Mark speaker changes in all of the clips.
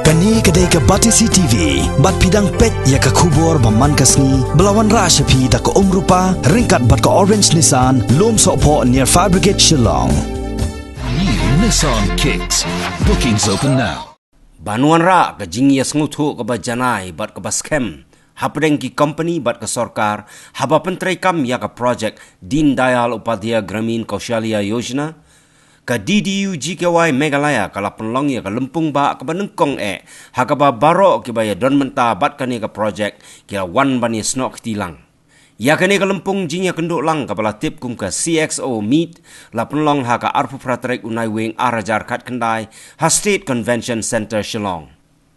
Speaker 1: Kani kedai ke Batisi TV, bat pidang pet ya ke kubur baman kasni, belawan rasa pi da ke rupa, ringkat bat ke Orange Nissan, lom sokpo near Fire Brigade Shillong.
Speaker 2: New Nissan Kicks. Bookings open now.
Speaker 3: Banuan ra ke jingias ngutu ke bajanai bat ke baskem. Hapdeng ki company bat ke sorkar, haba pentrai kam ya ke project Deen Dayal Upadhyaya Gramin Kaushalya Yojana, ka DDU GKY Meghalaya kala penlong ya ka lempung ba ka banengkong hakaba baro ki baya don menta bat kani ka project kila wan bani snok tilang ya kani ka lempung jinya kenduk lang ka bala tip kum ka CXO meet la penlong ha ka arpu pratrek unai wing arajar kat kendai ha State Convention Center Shillong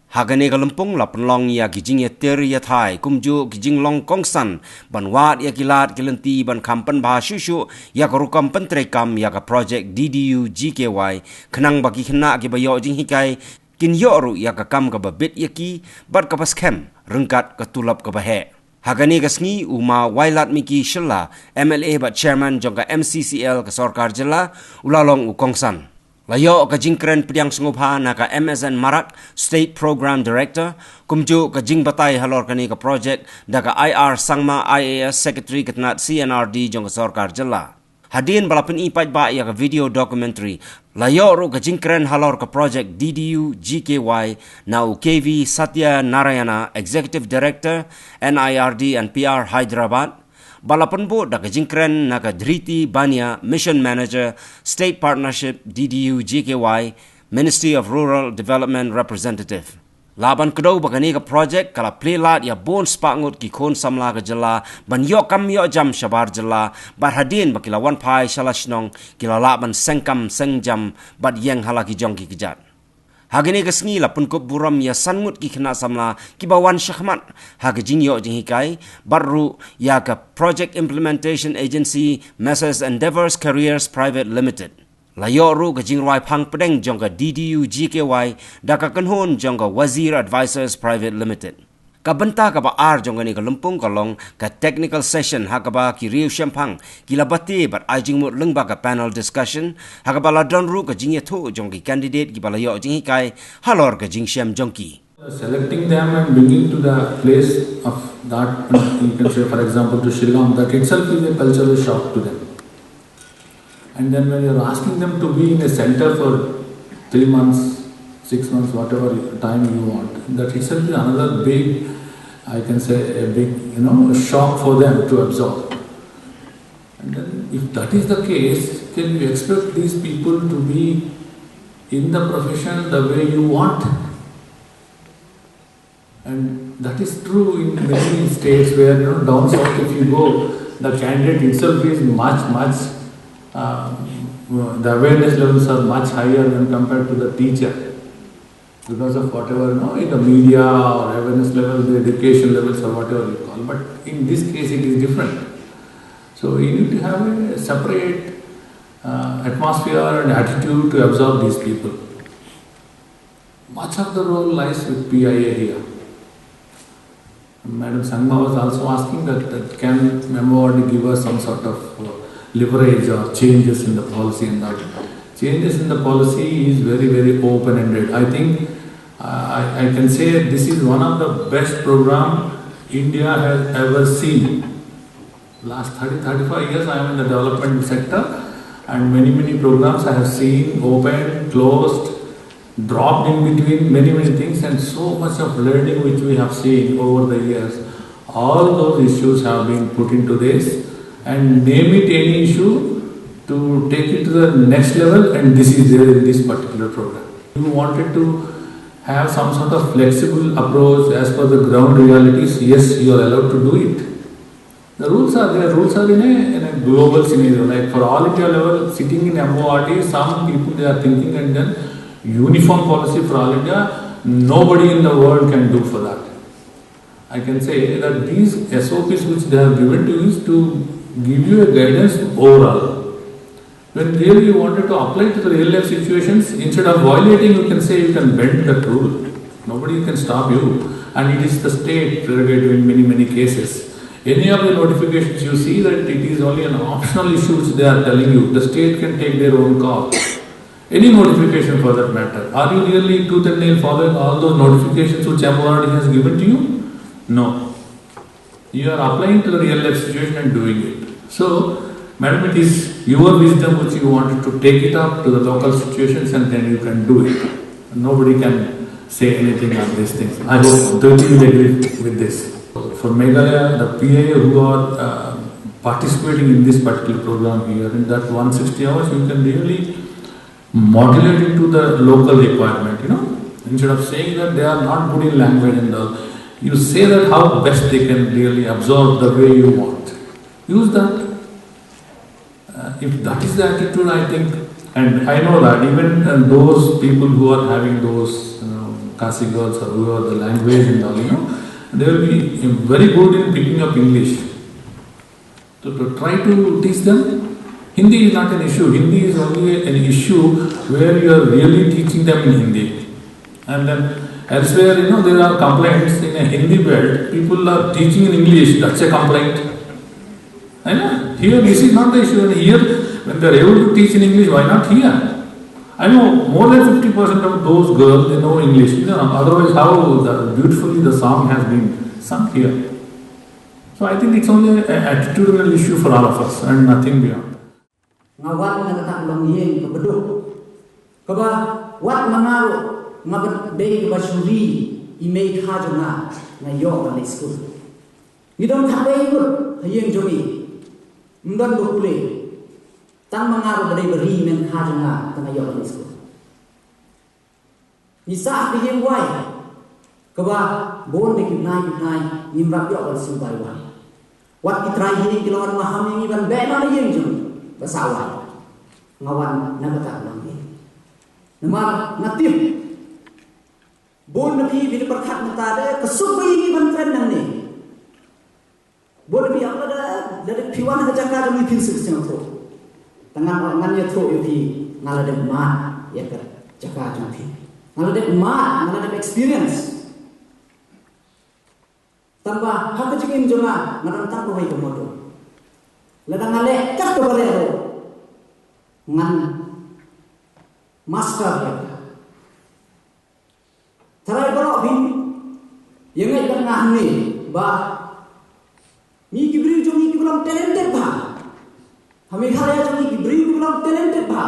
Speaker 3: Hagane galempung la penlong ya kijing ya ter ya thai kumju kijing long kongsan ban wat ya kilat kilenti ban kampen bah shushu ya karukam pentrekam ya ka project DDU GKY kenang bagi kena ki bayo jing hikai kin yoru ya ka kam ka babit ya ki bat ka paskem rengkat ka tulap ka bahe Hagane gasngi uma wailat miki shilla MLA bat chairman jongka MCCL ka sarkar jilla ulalong u kongsan Layo ka jingkren pediang sengupha na ka MSN Marak State Program Director kumju ka jing batay halor kani ka project da ka IR Sangma IAS Secretary katnat CNRD jong ka sarkar jilla Hadin balapin ipaj ba ya ka video documentary layo ro ka jingkren halor ka project DDU GKY na KV Satya Narayana Executive Director NIRD and PR Hyderabad Balapan po da kajingkren na kadriti Banya Mission Manager State Partnership DDU GKY Ministry of Rural Development Representative. Laban kedaw bagani ka project kala playlat ya bon spangut ki kon samla ka jala ban yo kam yo jam shabar jala bar hadin bakila wan pai shalashnong kila laban sengkam sengjam bad yang halaki jong ki kejat. Hagini kesngi la punkup buram ya sangut ki kena samla ki bawan syahmat haga jingyo jinghikai baru ya ka Project Implementation Agency Messrs Endeavours Careers Private Limited. Layo ru ka jingruai pang pedeng jongka DDU GKY daka kenhon jongka Wazir Advisors Private Limited. Kabenta ka ba ar jongka ni ka lempung kalong ka technical session hakaba ki riu shampang kila bati bat ajing mut lengba ka panel discussion hakaba la don ru ka jingya thu jongki candidate ki balayo jing hikai halor ka jing sham jongki
Speaker 4: selecting them and bringing to the place of that you can say for example to Shillong that itself is a cultural shock to them and then when you're asking them to be in a center for 3 months 6 months whatever time you want that itself is another big I can say a big, shock for them to absorb. And then if that is the case, can you expect these people to be in the profession the way you want? And that is true in many states where, down south if you go, the candidate itself is much, the awareness levels are much higher when compared to the teacher. Because of whatever, in the media or awareness level, the education levels or whatever you call. But in this case, it is different. So you need to have a separate atmosphere and attitude to absorb these people. Much of the role lies with PIA here. Madam Sangma was also asking that can MORD give us some sort of leverage or changes in the policy and that. Changes in the policy is very, very open-ended. I think I can say this is one of the best programs India has ever seen. Last 30-35 years I am in the development sector and many programs I have seen opened, closed, dropped in between many things and so much of learning which we have seen over the years. All those issues have been put into this and name it any issue to take it to the next level and this is there in this particular program. You wanted to have some sort of flexible approach as per the ground realities, yes, you are allowed to do it. The rules are there, rules are in a global scenario, like for all India level, sitting in MORD, some people they are thinking and then uniform policy for all India, nobody in the world can do for that. I can say that these SOPs which they have given to you is to give you a guidance overall. When really you wanted to apply to the real life situations, instead of violating, you can say you can bend the rule. Nobody can stop you. And it is the state prerogative in many cases. Any of the notifications you see that it is only an optional issue which they are telling you. The state can take their own call. Any notification for that matter. Are you really tooth and nail following all those notifications which MORD has given to you? No. You are applying to the real life situation and doing it. So, madam, it is your wisdom which you wanted to take it up to the local situations and then you can do it. Nobody can say anything on these things. I hope Dhoti will agree with this. For Meghalaya, the PA who are participating in this particular program here, in that 160 hours, you can really modulate it to the local requirement, Instead of saying that they are not good in language and all, you say that how best they can really absorb the way you want. Use that. If that is the attitude, I think, and I know that even those people who are having those Kasi girls or whoever the language and all, they will be very good in picking up English. So to try to teach them, Hindi is not an issue. Hindi is only an issue where you are really teaching them in Hindi. And then elsewhere, there are complaints in a Hindi belt. People are teaching in English. That's a complaint. Here, this is not the issue. And here, when they are able to teach in English, why not here? I know more than 50% of those girls, they know English. Otherwise, how beautifully the song has been sung here. So I think it's only an attitudinal issue for all of us and nothing beyond.
Speaker 5: Ngawat na katak lang yen kabeduk. Kaba wat mangaro ngabat bay kaba suri imay khajonga na yo na school. Ngidom thabay mut hayeng jomi. Mdan bukule. Tang mangaro badai beri men khajonga na yo na school. Nisa hayeng wai. Kaba bon de kinai nimrak yo na subai wai. Wat kitrai hini kilongan maham yang iban bena hayeng jomi. Bersawai ngawan nagata langi namar natip bon nabi bila perkat mata kesuk bayi ban tren nang ni bon nabi apa dari piwan ke jaka demi pin sekseng tu tangan orang ya tu yupi ngalade mat ya ke jaka demi ngalade mat ngalade experience tanpa hak kecingin jonga ngarantang ko bayi komodo ladang ngale kat ke balero ngan master ya tarai barok bin yang ngai tengah ni ba mi kibri jo mi kibram talented ba hame khale jo mi kibri kibram talented ba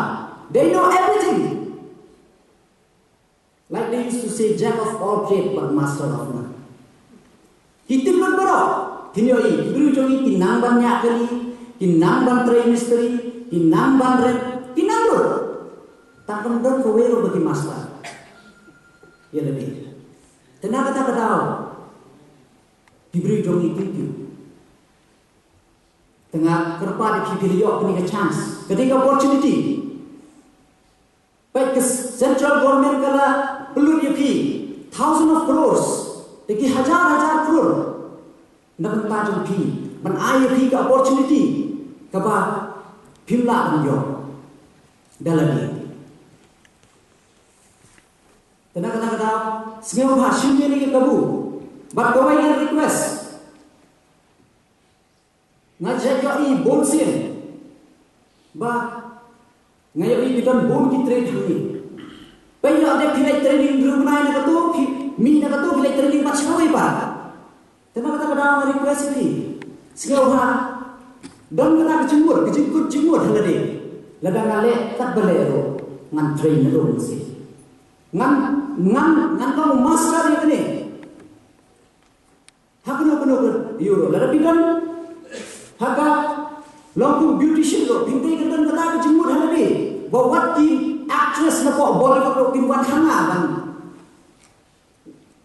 Speaker 5: they know everything like they used to say jack of all trades but master of none hitim barok tinoi kibri jo mi kinang banyak kali kinang ban tray misteri, kinang ban rep, kinang lo. Takkan dan kawero bagi master. Ya lebih. Tenaga tak tahu. Diberi jongi pipi. Tengah kerpa di pipi liok punya chance. Ketika opportunity. Baik ke central government kala perlu dia pi. Thousands of crores. Lagi hajar crore. Nak tajam pi. Man ayah pi ke opportunity. Kapa pimla anjo dalani tenang semua bahasa ni kabu but kawai yang request ngajak kau bonsin ba ngayon ikan bon ki trade ni paya ada pilih training rumah nak tu mi nak tu pilih training macam apa pa tenang request ni semua dan kena kejengkut halade ladang ngale tak belero ngan train ro mesti ngan kau master ni kene hakno euro lada pikan haga long beautician ro pintai kan kena kejengkut halade bawa ti actress na ko boleh ko pinwan hanga kan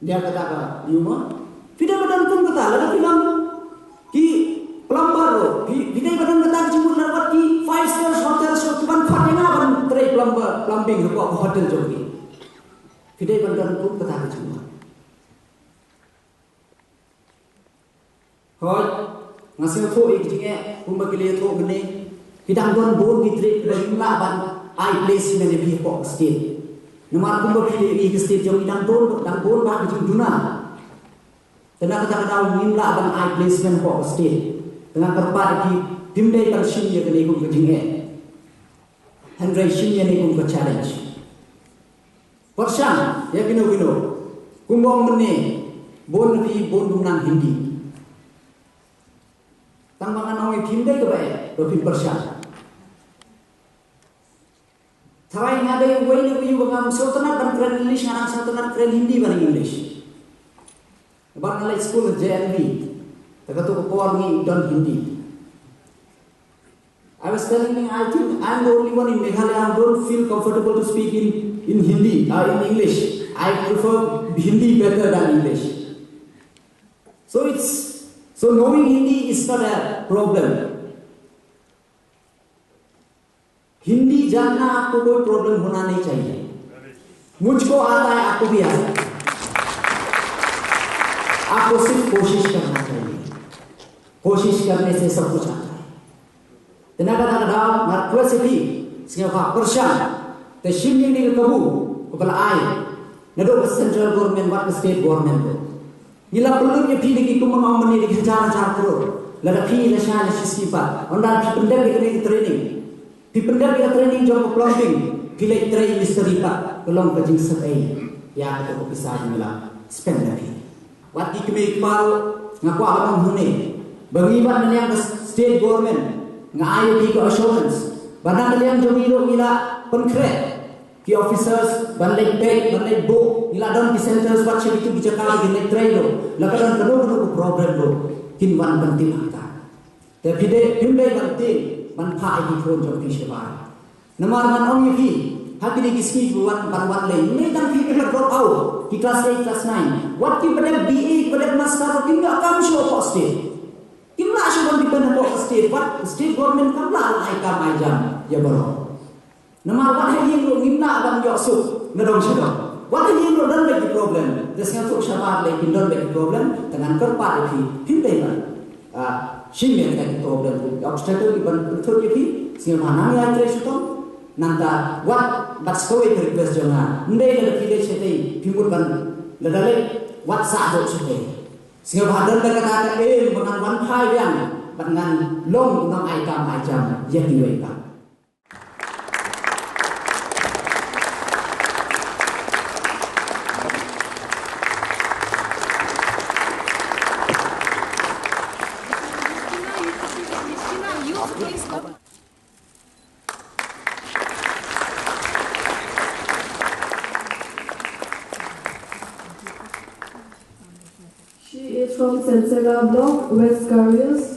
Speaker 5: dia kata you know tidak badan pun kata lada pikan ki plumber bidai badan kata jemput lewat di 5-star hotel so tuan khotnya ban tray plumbing ko hotel jogi bidai badan pun kata jemput hot ngasih tho ik jinge umbagile tho gene hidang don bon di tray la ban I place in the people state nomor kumba bidai ik state jogi dang bon ba jing duna tenang kata ngimla ban I place in the state dengan terpadu di timdai persin yang kini aku kejengke. generation yang ini pun challenge. Persan, ya gino, kumbang mene, bon dunang Hindi. Tangmangan orang Hindi kebaik, tapi persan. Tawai ngade way na biyu bangam sultanat dan keren English anak sultanat keren Hindi bang English. Bang nalai school JNB, tagatu ko ni don Hindi. I was telling him, I think I'm the only one in Meghalaya who don't feel comfortable to speak in Hindi or in English. I prefer Hindi better than English. So knowing Hindi is not a problem. Hindi जानना आपको कोई प्रॉब्लम होना नहीं चाहिए. मुझको आता है, आपको भी आता है. आपको सिर्फ कोशिश करना चाहिए. कोशिश करने से सब कुछ आता है. तेनागा दाम मार्क्वेसिटी सिंगा पर्सन ते शिमिंग ni kabu kepala ai nado central government wat state government ko nila perlu ye phi ki kuma mau mani di cara kro la phi la sha la sisipa onda pendek ni training people that get training job plumbing pilih train misteri pak belum kajing sekai ya kita bisa mila spend lagi wat di kemik baru ngaku alam hune bangiban yang state government ngayo di assurance badang yang jomiro mila konkret ki officers bandai bank bandai book mila don di centers wat itu bicara di train lo lakadan kado problem lo kinwan penting kita tapi de pindai penting man pha ai thon jom pi sheba namar man ong yi hati ni kiski buat pan le ni tan pi ka drop out ki class 8 class 9 what ki pada BA pada master ki ga kam show poste ki na show ban depend on state what state government kam la ai kam ai jam ya baro namar what hai yin ro ngimna ban yo su na dong shida what hai yin ro dan be problem desnya to shaba le ki don be problem dengan kerpa pi hindai ban Shimmy and problem, obstacle, even 30 feet, Simana, I trace to Nanta, what but so it request Jonah, Nay, the village city, people can let what Sado today. Singapore, the air, one high young, but none long, no, I come, I jump, yet you wake up.
Speaker 6: From Sensera Block, West Carriers.